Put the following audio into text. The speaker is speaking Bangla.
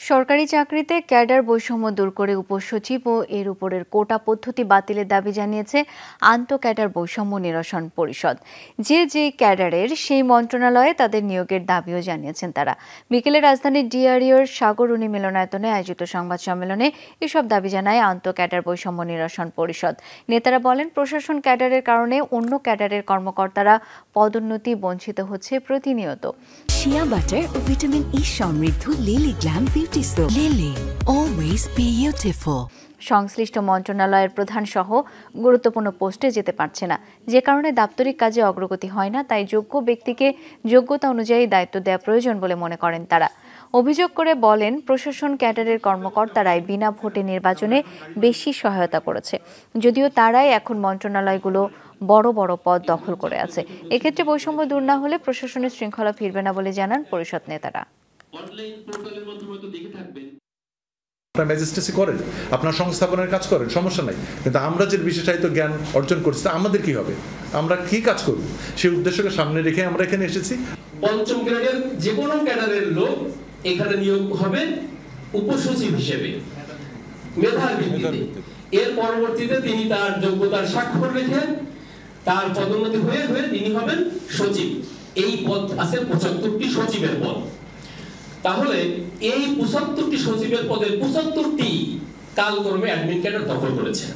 সরকারি চাকরিতে ক্যাডার বৈষম্য দূর করে উপসচিব ও এর উপরের কোটা পদ্ধতি বাতিলের দাবি জানিয়েছে আন্তঃ ক্যাডার বৈষম্য নিরসন পরিষদ। যে ক্যাডারের সেই মন্ত্রণালয়ে তাদের নিয়োগের দাবিও জানিয়েছেন তারা। বিকেলে রাজধানীর ডিআরইউর সাগরুনি মিলনায়তনে আয়োজিত সংবাদ সম্মেলনে এসব দাবি জানায় আন্তঃ ক্যাডার বৈষম্য নিরসন পরিষদ। নেতারা বলেন, প্রশাসন ক্যাডারের কারণে অন্য ক্যাডারের কর্মকর্তারা পদোন্নতি বঞ্চিত হচ্ছে প্রতিনিয়ত। শিয়া বাটার ও ভিটামিন ই সমৃদ্ধ lily glam beauty soap. Lily, always beautiful. সংশ্লিষ্ট মন্ত্রণালয়ের প্রধান সহ গুরুত্বপূর্ণ পোস্টে যেতে পারছে না, যে কারণে দাপ্তরিক কাজে অগ্রগতি হয় না। তাই যোগ্য ব্যক্তিকে যোগ্যতা অনুযায়ী দায়িত্ব দেওয়া প্রয়োজন বলে মনে করেন তারা। অভিযোগ করে বলেন, প্রশাসন ক্যাডারের কর্মকর্তারাই বিনা ভোটে নির্বাচনে বেশি সহায়তা করেছে, যদিও তারাই এখন মন্ত্রণালয়গুলো বড় বড় পদ দখল করে আছে। এক্ষেত্রে বৈষম্য দূর না হলে প্রশাসনের শৃঙ্খলা ফিরবে না বলে জানান পরিষদ নেতারা। আপনার ম্যাজিস্ট্রেসি করেন, আপনার সংস্থাপনের কাজ করেন, সমস্যা নাই, কিন্তু আমরা যে বিশেষায়িত জ্ঞান অর্জন করছি আমাদের কি হবে, আমরা কি কাজ করব, সেই উদ্দেশ্যকে সামনে রেখে আমরা এখানে এসেছি। পঞ্চম গ্রেডের যে কোনো ক্যাডারের লোক এখানে নিয়োগ হবে উপসচিব হিসেবে মেধার ভিত্তিতে। এর পরবর্তীতে তিনি তার যোগ্যতার স্বাক্ষর রেখে তার পদোন্নতি হয়ে তিনি হবেন সচিব। এই পদ আছে ৭৫টি সচিবের পদ। তাহলে এই ৭৫টি সচিবের পদের ৭৫টি কালক্রমে অ্যাডমিন ক্যাডার দখল করেছে।